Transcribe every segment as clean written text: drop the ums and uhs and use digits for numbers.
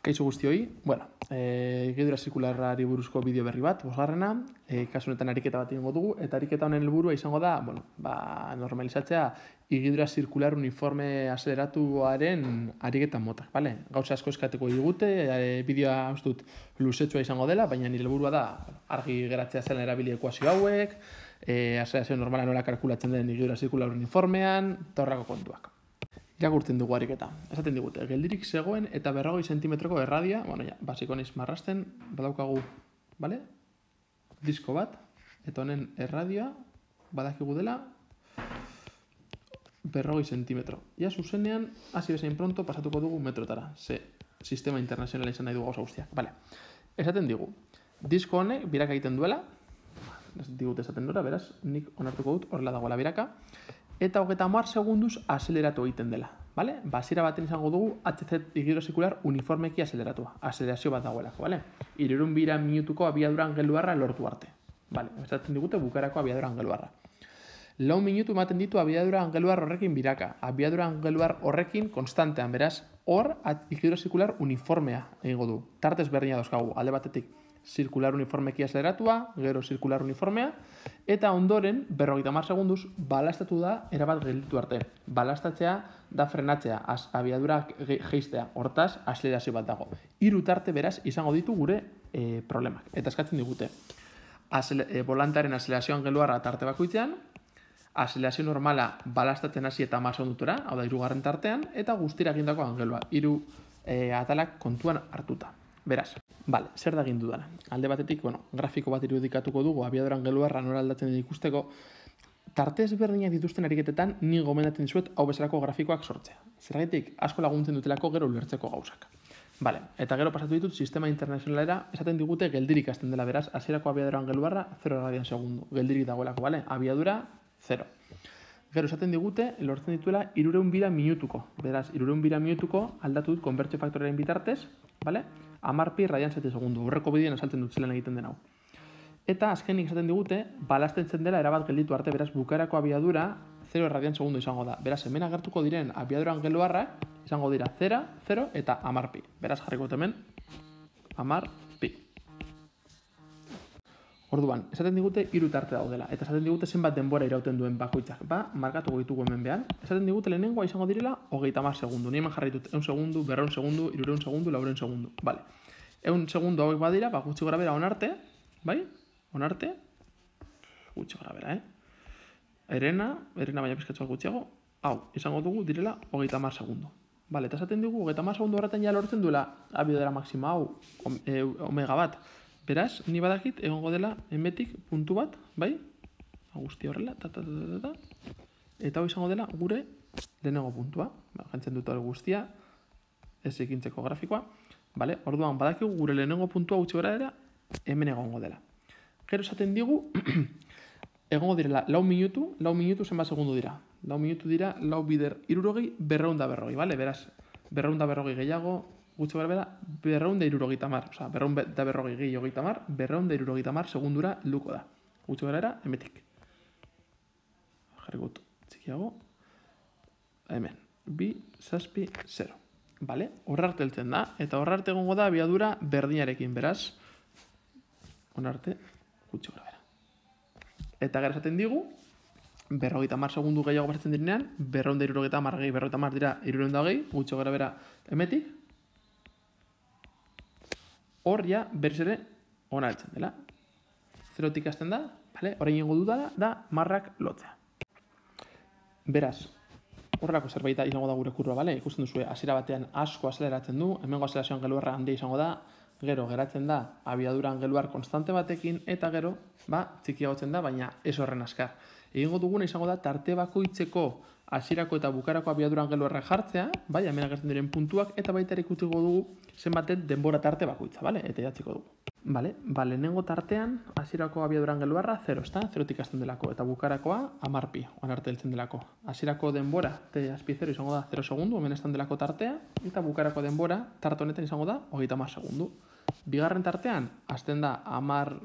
Kaixo guztioi, higidura zirkularrari buruzko bideo berri bat, bosgarrena, kasu honetan ariketa bat egingo dugu, eta ariketa honen helburua izango da, normalizatzea higidura zirkular uniforme azeleratuaren ariketa motak, bale? Gauza asko eskateko digute, bideoa uste dut luzetxoa izango dela, baina nire helburua da argi geratzea zela erabili ekuazio hauek, azelerazio normala nola kalkulatzen den higidura zirkular uniformean, eta horrako kontuak. Irakurtzen dugu ariketa. Esaten digute, geldirik zegoen eta 40 zentimetroko erradia, basiko naiz marrasten, badaukagu, bale? Disko bat, eta honen erradioa, badakigu dela, 40 zentimetro. Ia zuzenean, hasi bezain pronto, pasatuko dugu metrotara. Sistema internazionala izan nahi du gauza guztiak. Bale. Esaten digu, disko honek biraka egiten duela, esaten duela, beraz, nik onartuko dut, horrela dagoela biraka, eta 30 segunduz azeleratu egiten dela. Hasiera baten izango dugu HZ higidura zirkular uniformeki azeleratua. Azelerazio bat dagoelako, bale? 300 minutuko abiadura angeluarra lortu arte. Esaten digute bukarako abiadura angeluarra. 4 minutu ematen ditu abiadura angeluar horrekin biraka. Abiadura angeluar horrekin konstantean, beraz, hor higidura zirkular uniformea egingo du. Tarte ezberdina dauzkagu, alde batetik zirkular uniformeki azeleratua, gero zirkular uniformea, eta ondoren, 50 segunduz, balastatu da erabat gelditu arte. Balastatzea da frenatzea, abiadura geistea, hortaz, azelerazio bat dago. 3 tarte beraz izango ditu gure problemak. Eta eskatzen digute, volantaren azelerazio angeluarra tarte bakoitzean, azelerazio normala balastatzen hasi eta 10 segundutora, hau da 3. tartean, eta guztira egindako angelua, 3 atalak kontuan hartuta. Beraz, zer da egin dudana? Alde batetik, grafiko bat irudikatuko dugu, abiadura angeluarra nora aldatzen den ikusteko, tarte ezberdinak dituzten ariketetan ni gomendatzen dizuet hau bezalako grafikoak sortzea. Zergatik, asko laguntzen dutelako gero ulertzeko gauzak. Eta gero pasatu ditut sistema internazionalera, esaten digute geldirik hasten dela, beraz, hasierako abiadura angeluarra 0 radian segundu. Geldirik dagoelako, abiadura 0. Gero esaten digute, lortzen dituela 300 minutuko. Beraz, 300 minutuko aldatu dut konbertsio faktorearen bitartez, 10 pi radian 7 segundu. Horreko bidean esaltzen dut zelan egiten den hau. Eta azkenik esaten digute, balastentzen dela erabat gelditu arte, beraz, bukarako abiadura 0 radian segundu izango da. Beraz, hemen agertuko diren abiadura angeluarrak izango dira 0, 0 eta 10 pi. Beraz, jarriko hemen 10 pi. Orduan, esaten digute 3 tarte daudela, eta esaten digute zenbat denbora irauten duen bakoitzak. Markatuko ditugu hemen behan. Esaten digute lehenengoa izango direla 30 segundu. Ni hemen jarraitut 1 segundu, 200 segundu, 300 segundu, 400 segundu. 1 segundu hauek badira, gutxi gora bera onarte, onarte, gutxi gora bera, Erena baina pizkatxoa gutxiago, hau, izango dugu direla 30 segundu. Eta esaten dugu, 30 segundu horretan ja lortzen duela abiadura maksima hau, omega bat. Beraz, ni badakit egongo dela hemetik puntu bat, guzti horrela, eta hau izango dela gure lehenengo puntua. Jantzen dut hori guztia, ez ekintzeko grafikoa. Orduan, badakigu gure lehenengo puntua gutxi gara dela, hemen egongo dela. Gero esaten digu, egongo direla, 4 minutu zenbat segundu dira. 4 minutu dira, 4 bider irurogei, 240, beraz, 240 gehiago, gutxi gara bera, 270, oza, 240 gehiago 270 segundura luko da. Gutxi gara era, hemetik. Jarrikut, txikiago, hemen, 2, 7, 0. Horrarte heltzen da, eta horrarte egongo da abiadura berdinarekin, beraz, onarte, gutxi gara bera. Eta gara esaten digu, 230 segundu gehiago pasatzen direnean, 270 gehi, 230 dira 320, gutxi gara bera hemetik, hor ja berriz ere ona heltzen dela. Zerotik hasten da, orain egingo dudala da marrak lotzea. Beraz, horrelako zerbait izango da gure kurba, ikusten duzue, hasiera batean asko azeleratzen du, hemengo azelerazio angeluarra handia izango da, gero geratzen da abiadura angeluar konstante batekin, eta gero, txikiagotzen da, baina ez horren askar. Egingo duguna izango da tarte bakoitzeko hasierako eta bukarako abiadura angeluarra jartzea, hemen agertzen diren puntuak, eta baita ere ikutiko dugu zenbaten denbora tarte bakoitza, eta idatziko dugu. Lehenengo tartean, hasierako abiadura angeluarra 0, zerotik hasten delako, eta bukarakoa 10 pi, onarte heltzen delako. Hasierako denbora, t azpi 0 izango da 0 segundu, hemen estan delako tartea, eta bukarako denbora, tarte honetan izango da 30 segundu. Bigarren tartean, hasten da 10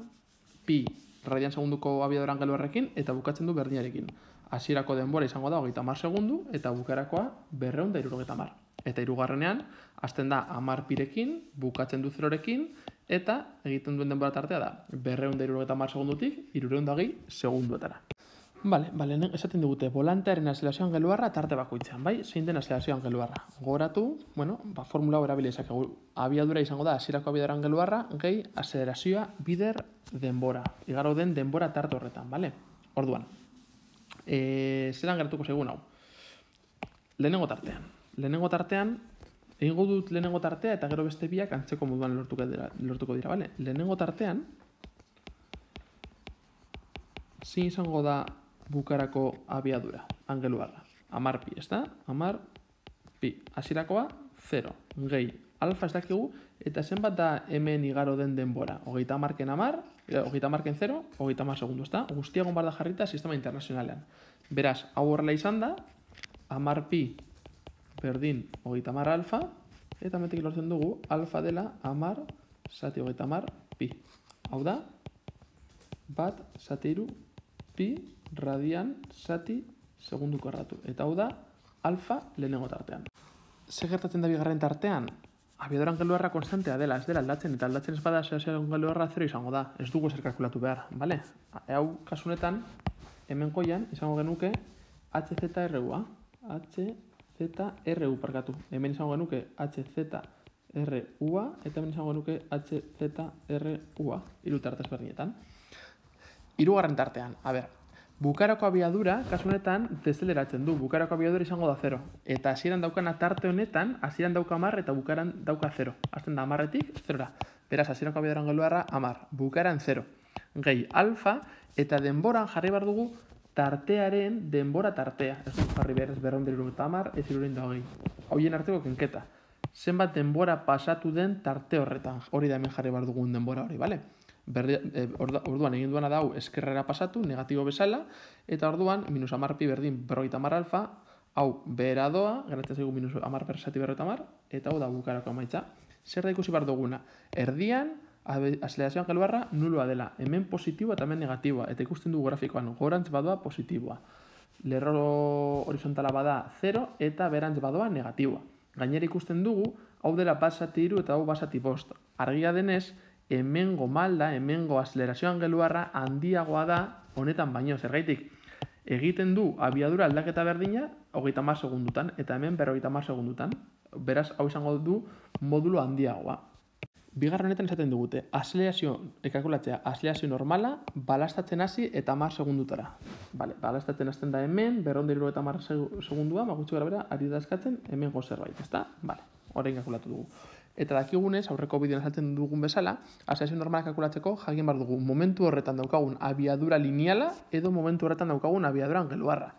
pi radian segunduko abiadura angeluarrekin, eta bukatzen du berdinarekin. Hasierako denbora izango da 30 segundu, eta bukarakoa 270. Eta hirugarrenean, hasten da 10 pirekin, bukatzen du 0rekin, eta egiten duen denbora tartea da 270 segundutik 320 segunduetara. Bale, esaten digute, volantearen azelazioan geluarra tarte bakoitzean, bai? Zein den azelazioan geluarra. Gogoratu, formula hau erabili izakegu. Abiadura izango da, hasierako abiaduran geluarra, gehi azelazioa bider denbora. Igaro den denbora tarte horretan, bale? Orduan, zelan gertuko segun hau? Lehenengo tartean, egingo dut lehenengo tartea eta gero beste biak antzeko moduan lortuko dira, bale? Lehenengo tartean, zein izango da bukarako abiadura, angeluarra. 10 pi, ez da? 10 pi. Hasirakoa, 0. Gehi, alfa ez dakigu, eta zenbat da hemen igaro den denbora? 30 marken 0, 30 segundu, ez da? Guztiagon bar da jarrita sistema internazionalean. Beraz, hau horrela izan da, 10 pi berdin 30 alfa, eta metik lortzen dugu, alfa dela 10 zati 30 pi. Hau da, 1 zati 3 pi radian zati segundu karratu. Eta hau da, alfa lehenengo tartean. Ze gertatzen da bigarren tartean? Abiaduran geluarra konstantea dela, ez dela aldatzen, eta aldatzen ez bada azelazioan geluarra 0 izango da. Ez dugu zer kalkulatu behar, bale? Hau kasunetan, hemen koian, izango genuke HZRU-a. HZRU parkatu. Hemen izango genuke HZRU-a, eta hemen izango genuke HZRU-a. Hiru tarte ezberdinetan. Hirugarren tartean, bukarako abiadura, kasu honetan, dezeleratzen du. Bukarako abiadura izango da 0. Eta hasieran daukana tarte honetan, hasieran dauka 10 eta bukaran dauka 0. Hasten da 10etik 0ra. Beraz, hasierako abiaduran geluarra 10, bukaran 0. Gehi alfa, eta denboran jarri behar dugu tartearen denbora tartea. Ez du jarri behar, ez 270, ez 320. Hoien arteko kenketa. Zenbat denbora pasatu den tarte horretan. Hori da hemen jarri behar dugun denbora hori, bale? Orduan egin duana da hau eskerrera pasatu, negatibo bezala, eta orduan, minus 10 pi berdin 50 alfa, hau behera doa, geratzen zaigu minus 10 per zati 50, eta hau da bukarako emaitza. Zer da ikusi behar duguna? Erdian, azelazioan geluarra nuloa dela, hemen positiboa eta hemen negatiboa, eta ikusten dugu grafikoan, gorantz badoa positiboa. Lerro horizontala bada 0, eta berantz badoa negatiboa. Gainera ikusten dugu, hau dela basati 3 eta hau basati 5. Argia denez, hemengo malda, hemengo azelazioan geluarra handiagoa da honetan baino. Zergaitik, egiten du abiadura aldaketa berdina 30 segundutan, eta hemen 50 segundutan. Beraz, hau izango du modulo handiagoa. Bigarren honetan esaten dugute, kalkulatzea, azelazio normala, balastatzen hasi eta 10 segundutara. Bale, balastatzen hasten da hemen, 270 segundua, gutxi gara ari da eskatzen, hemen zerbait, ezta? Bale, orain kalkulatu dugu. Eta dakigunez, aurreko bideoan esaten dugun bezala, azelazio normala kalkulatzeko jakin behar dugu momentu horretan daukagun abiadura lineala edo momentu horretan daukagun abiadura angeluarra.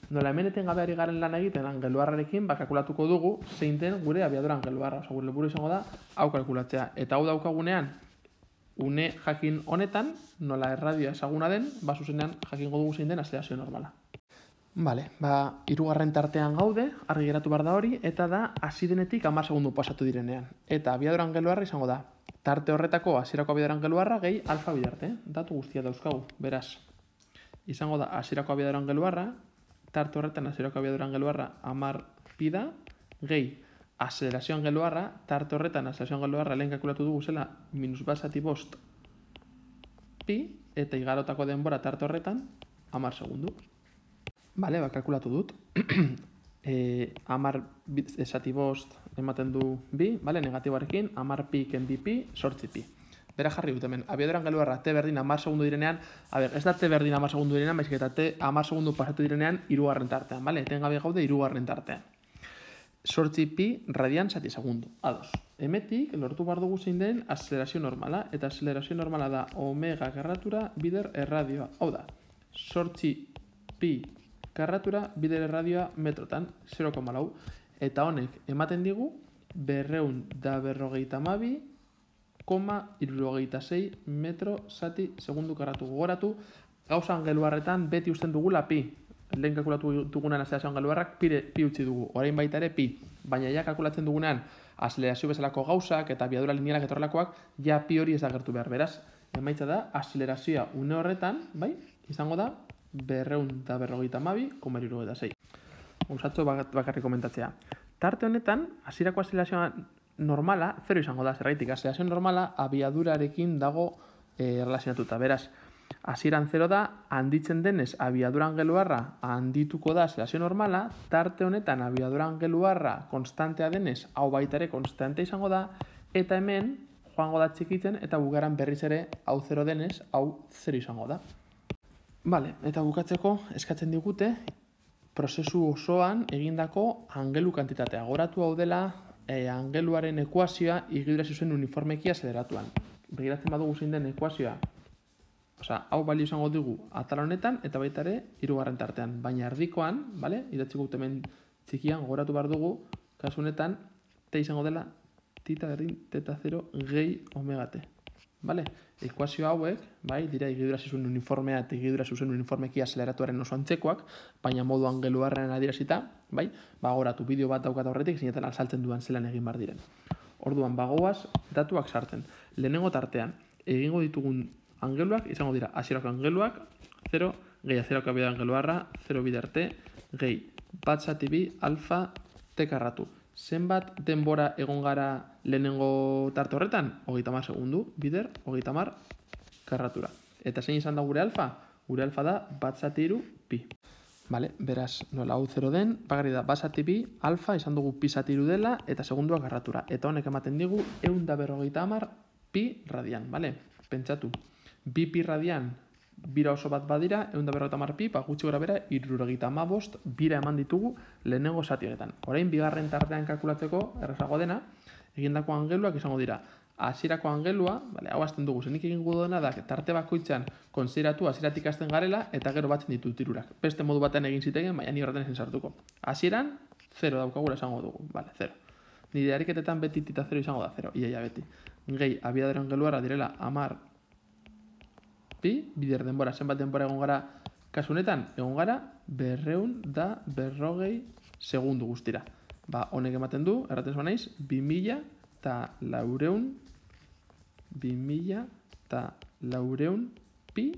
Nola hemen etengabeari garen lan egiten angeluarrarekin, kalkulatuko dugu zein den gure abiadura angeluarra. Gure helburu izango da hau kalkulatzea. Eta hau daukagunean, une jakin honetan, nola erradioa ezaguna den, zuzenean jakingo dugu zein den azelazio normala. Bale, hirugarren tartean gaude, argi geratu behar da hori, eta da hasi denetik 10 segundu pasatu direnean. Eta abiaduran geluarra izango da, tarte horretako hasierako abiaduran geluarra gehi alfa bidarte, datu guztia dauzkagu, beraz. Izango da hasierako abiaduran geluarra, tarte horretan hasierako abiaduran geluarra 10 pi da, gehi azelazioan geluarra, tarte horretan azelazioan geluarra lehen kalkulatu dugu zela minus basati 5 pi, eta igarotako denbora tarte horretan 10 segundu. Bale, kalkulatu dut. 10 zati 5 ematen du bi, bale, negatiboarekin, 10 pi kendi pi, 8 pi. Bera jarri dut hemen, abiaduran geluarra T berdin 10 segundu direnean, ez da T berdin 10 segundu direnean, baizik eta T 10 segundu pasatu direnean hirugarren tartean, bale? Etengabe gaude hirugarren tartean. 8 pi radian zati segundu, ados. Hemetik, lortu behar dugu zein den azelazio normala, eta azelazio normala da omega karratura bider erradioa. Hau da, 8 pi karratura bider erradioa metrotan, 0,4. Eta honek ematen digu 252,76 metro zati segundu karratu. Gogoratu, gauza angeluarretan beti usten dugula pi. Lehen kalkulatu dugunean azelazio angeluarrak pi utzi dugu. Orain baita ere pi. Baina ja kalkulatzen dugunean azelazio bezalako gauzak eta abiadura linealak etorrelakoak, ja pi hori ez da gertu behar. Beraz, emaitza da, azelazioa une horretan, bai, izango da 252,76. Gauzatxo bakarrik komentatzea. Tarte honetan, hasierako azelazioa normala, 0 izango da, zergaitik, azelazio normala abiadurarekin dago erlazionatuta. Beraz, hasieran 0 da, handitzen denez abiadura angeluarra handituko da azelazio normala, tarte honetan abiadura angeluarra konstantea denez, hau baita ere konstante izango da, eta hemen joango da txikitzen, eta bukaran berriz ere hau 0 denez, hau 0 izango da. Vale, eta bukatzeko eskatzen digute prozesu osoan egindako angelu kantitatea. Goratu hau dela angeluaren ekuazioa igidura zuzen uniformeki azeleratuan. Begiratzen badugu zein den ekuazioa, hau balio izango dugu atal honetan eta baita ere 3. tartean. Baina erdikoan, idatziko dut hemen txikian, goratu behar dugu, kasu honetan, t izango dela tita berdin teta 0 gehi omega t. Ekuazio hauek, dira igidura zuzen uniformea eta igidura zuzen uniformeki azeleratuaren oso antzekoak, baina modu angeluarren adierazita, goratu bideo bat daukat aurretik, zinetan azaltzen dudan zelan egin bar diren. Orduan, bagoaz, datuak sartzen. Lehenengo tartean, egingo ditugun angeluak, izango dira, hasierako angeluak, 0, gehi hasierako abiadura angeluarra, 0 bider t, gehi bat zati bi, alfa, t karratu. Zenbat denbora egon gara lehenengo tarte horretan? 30 segundu, bider, 30 karratura. Eta zein izan da gure alfa? Gure alfa da bat zati iru, pi. Beraz, nola hau 0 den, bagarri da, bat zati bi, alfa, izan dugu pi zati iru dela, eta segundua karratura. Eta honek ematen digu, 150 pi radian, Pentsatu, bi pi radian, bira oso bat badira, 150 pi, gutxi gora bera, 75 bira eman ditugu lehenengo zatietan. Orain, bigarren tartean kalkulatzeko, errazago dena, egindako angeluak izango dira. Hasierako angelua, hau hasten dugu, zenik egingo dena da, tarte bakoitzan konsideratu hasieratik hasten garela, eta gero batzen ditut tirurak. Beste modu batean egin zitegen, baina ni horretan ezin sartuko. Hasieran, 0 daukagula esango dugu, 0. Nire ariketetan beti tita 0 izango da, 0, iaia beti. Gehi, abiadura angeluarra direla 10 pi, bider denbora, zenbat denbora egon gara kasu honetan, egon gara 240 segundu guztira. Honek ematen du, erraten zua naiz, 2400 pi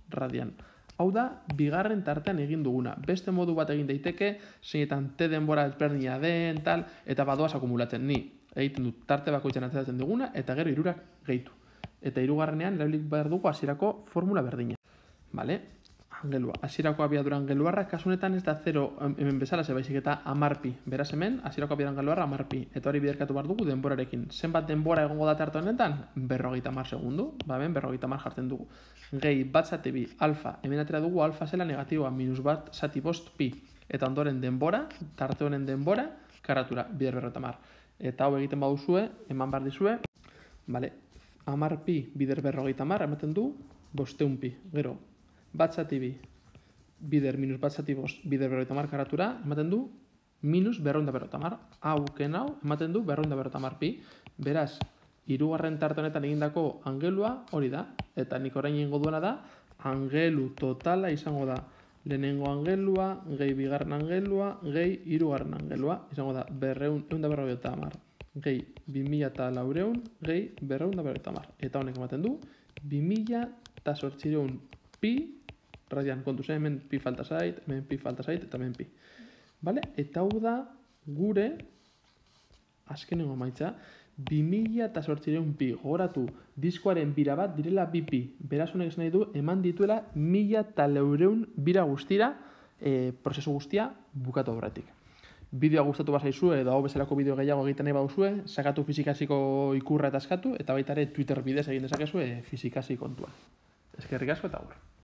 radian. Hau da, bigarren tartean egin duguna. Beste modu bat egin daiteke, zeinetan t denbora ezberdina den, tal, eta badoaz akumulatzen. Ni egiten dut tarte bakoitzan atzeratzen duguna, eta gero 3 gehitu. Eta 3. erabilik behar dugu hasierako formula berdina. Angelua. Hasierako abiadura angeluarra, kasu honetan ez da 0 hemen bezala, baizik eta 10 pi. Beraz hemen, hasierako abiadura angeluarra 10 pi. Eta hori biderkatu behar dugu denborarekin. Zenbat denbora egongo da tarte honetan? 50 segundu. Hemen 50 jartzen dugu. Gehi bat zati bi, alfa. Hemen atera dugu alfa zela negatiboa, minus bat zati bost pi. Eta ondoren denbora, tarte honen denbora, karratura, bider 50. Eta hau egiten baduzue, eman behar dizue, 10 pi bider 50 ematen du 500 pi. Gero, bat zati bi bider minus bat zati bost bider 50 karratura ematen du minus 250. Hau ematen du 250 pi. Beraz, 3. tarte honetan egindako angelua hori da. Eta nik orain egingo duena da, angelu totala izango da lehenengo angelua, gehi bigarren angelua, gehi 3. angelua. Izango da 250. Gehi 2400, gehi 250. Eta honek ematen du 2800 pi radian. Kontu zen, hemen pi falta zait, hemen pi falta zait, eta hemen pi. Eta hau da gure azkenengo maitza 2800 pi. Gogoratu, diskoaren bira bat direla 2 pi. Beraz honek esan nahi du, eman dituela 1400 bira guztira, prozesu guztia bukatu aurretik. Bideoa gustatu bazaizue edo hau bezalako bideo gehiago egiten nahi baduzue, sakatu fizikaziko ikurra eta eskatu, eta baita ere Twitter bidez egin dezakezue fizikazi kontua. Eskerrik asko eta agur.